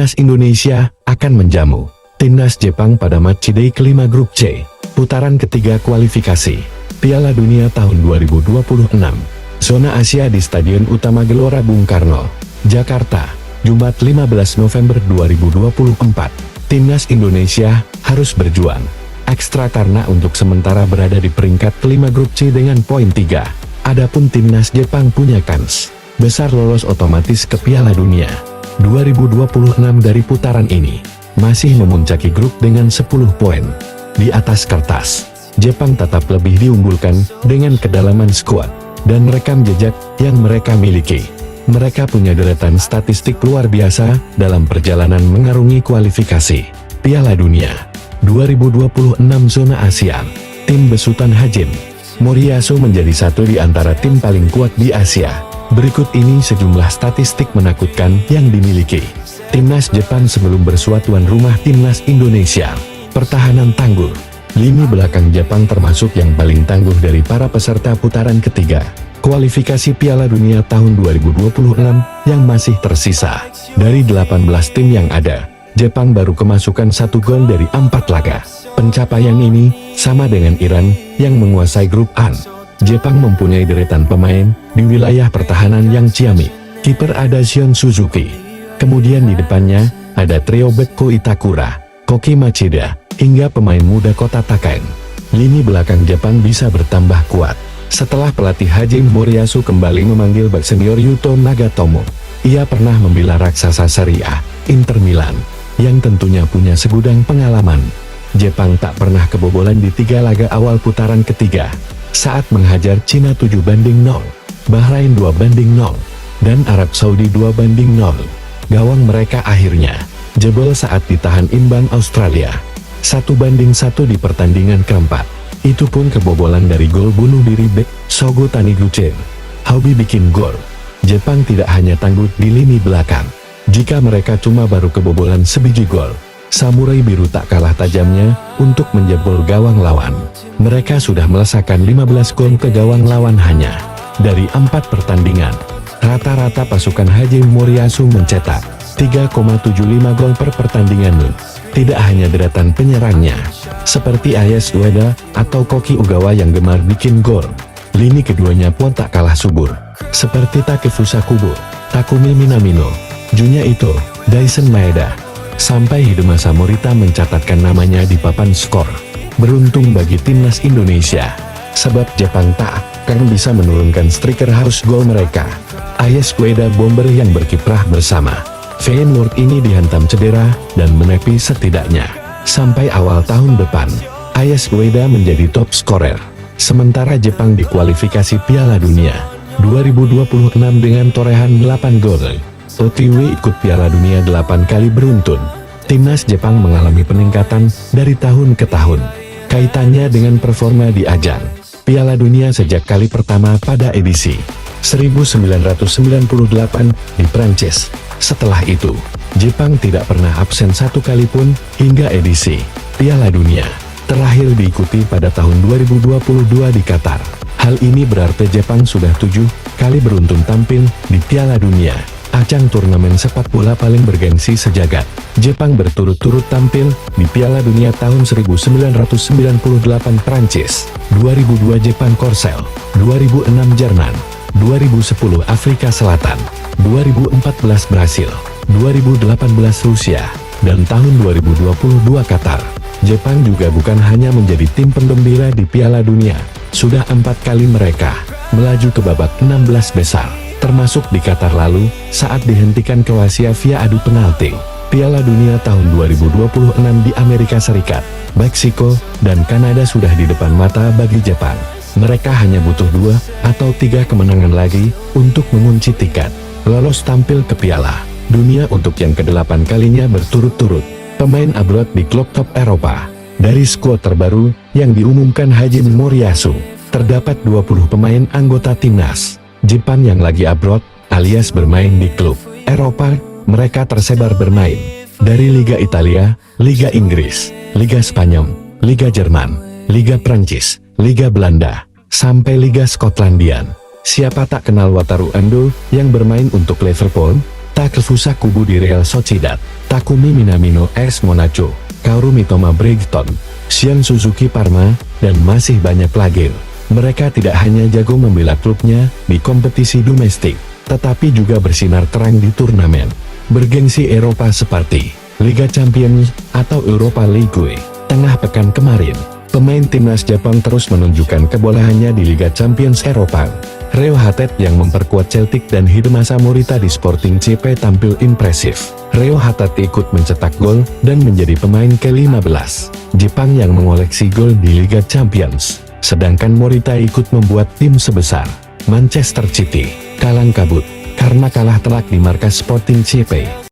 Timnas Indonesia akan menjamu Timnas Jepang pada matchday kelima grup C, putaran ketiga kualifikasi Piala Dunia tahun 2026. Zona Asia di Stadion Utama Gelora Bung Karno, Jakarta, Jumat 15 November 2024. Timnas Indonesia harus berjuang ekstra karena untuk sementara berada di peringkat kelima grup C dengan poin 3. Adapun Timnas Jepang punya kans besar lolos otomatis ke Piala Dunia 2026 dari putaran ini. Masih memuncaki grup dengan 10 poin. Di atas kertas, Jepang tetap lebih diunggulkan dengan kedalaman skuad dan rekam jejak yang mereka miliki. Mereka punya deretan statistik luar biasa dalam perjalanan mengarungi kualifikasi Piala Dunia 2026 zona Asia. Tim besutan Hajime Moriyasu menjadi satu di antara tim paling kuat di Asia. Berikut ini sejumlah statistik menakutkan yang dimiliki Timnas Jepang sebelum bersuah tuan rumah Timnas Indonesia. Pertahanan tangguh. Lini belakang Jepang termasuk yang paling tangguh dari para peserta putaran ketiga kualifikasi Piala Dunia tahun 2026 yang masih tersisa. Dari 18 tim yang ada, Jepang baru kemasukan 1 gol dari 4 laga. Pencapaian ini sama dengan Iran yang menguasai grup A. Jepang mempunyai deretan pemain di wilayah pertahanan yang ciamik. Kiper ada Shion Suzuki. Kemudian di depannya ada trio bek Ko Itakura, Koki Machida, hingga pemain muda Kota Taken. Lini belakang Jepang bisa bertambah kuat setelah pelatih Hajime Moriyasu kembali memanggil bek senior Yuto Nagatomo. Ia pernah membela raksasa Serie A, Inter Milan, yang tentunya punya segudang pengalaman. Jepang tak pernah kebobolan di 3 laga awal putaran ketiga saat menghajar Cina 7-0, Bahrain 2-0, dan Arab Saudi 2-0. Gawang mereka akhirnya jebol saat ditahan imbang Australia 1-1 di pertandingan keempat. Itu pun kebobolan dari gol bunuh diri bek Shogo Taniguchi. Hobi bikin gol. Jepang tidak hanya tangguh di lini belakang. Jika mereka cuma baru kebobolan sebiji gol, Samurai Biru tak kalah tajamnya untuk menjebol gawang lawan. Mereka sudah melesakkan 15 gol ke gawang lawan hanya dari 4 pertandingan. Rata-rata pasukan Hajime Moriyasu mencetak 3,75 gol per pertandingan. Tidak hanya deretan penyerangnya, seperti Ayase Ueda atau Koki Ogawa yang gemar bikin gol. Lini keduanya pun tak kalah subur, seperti Takefusa Kubo, Takumi Minamino, Junya Ito, Daisen Maeda. Sampai Hidemasa Morita mencatatkan namanya di papan skor. Beruntung bagi Timnas Indonesia, sebab Jepang tak akan bisa menurunkan striker harus gol mereka. Ayase Ueda bomber yang berkiprah bersama Feyenoord ini dihantam cedera dan menepi setidaknya sampai awal tahun depan. Ayase Ueda menjadi top scorer, sementara Jepang di kualifikasi Piala Dunia 2026 dengan torehan 8 gol. OTW ikut Piala Dunia 8 kali beruntun. Timnas Jepang mengalami peningkatan dari tahun ke tahun. Kaitannya dengan performa di ajang Piala Dunia sejak kali pertama pada edisi 1998 di Prancis. Setelah itu, Jepang tidak pernah absen satu kali pun hingga edisi Piala Dunia terakhir diikuti pada tahun 2022 di Qatar. Hal ini berarti Jepang sudah 7 kali beruntun tampil di Piala Dunia, ajang turnamen sepak bola paling bergengsi sejagat. Jepang berturut-turut tampil di Piala Dunia tahun 1998 Prancis, 2002 Jepang Korsel, 2006 Jerman, 2010 Afrika Selatan, 2014 Brasil, 2018 Rusia, dan tahun 2022 Qatar. Jepang juga bukan hanya menjadi tim penggembira di Piala Dunia, sudah 4 kali mereka melaju ke babak 16 besar, termasuk di Qatar lalu saat dihentikan Kroasia via adu penalti. Piala Dunia tahun 2026 di Amerika Serikat, Meksiko, dan Kanada sudah di depan mata bagi Jepang. Mereka hanya butuh 2 atau 3 kemenangan lagi untuk mengunci tiket lolos tampil ke Piala Dunia untuk yang ke-8 kalinya berturut-turut. Pemain abroad di klub top Eropa. Dari skuad terbaru yang diumumkan Hajime Moriyasu, terdapat 20 pemain anggota timnas Jepang yang lagi abroad alias bermain di klub Eropa. Mereka tersebar bermain dari Liga Italia, Liga Inggris, Liga Spanyol, Liga Jerman, Liga Prancis, Liga Belanda, sampai Liga Skotlandia. Siapa tak kenal Wataru Endo yang bermain untuk Liverpool? Takefusa Kubo di Real Sociedad, Takumi Minamino AS Monaco, Kaoru Mitoma Brighton, Shion Suzuki Parma, dan masih banyak lagi. Mereka tidak hanya jago membela klubnya di kompetisi domestik, tetapi juga bersinar terang di turnamen bergengsi Eropa seperti Liga Champions atau Europa League. Tengah pekan kemarin, pemain timnas Jepang terus menunjukkan kebolehannya di Liga Champions Eropa. Reo Hatate yang memperkuat Celtic dan Hidemasa Morita di Sporting CP tampil impresif. Reo Hatate ikut mencetak gol dan menjadi pemain ke-15 Jepang yang mengoleksi gol di Liga Champions. Sedangkan Morita ikut membuat tim sebesar Manchester City kalang kabut karena kalah telak di markas Sporting CP.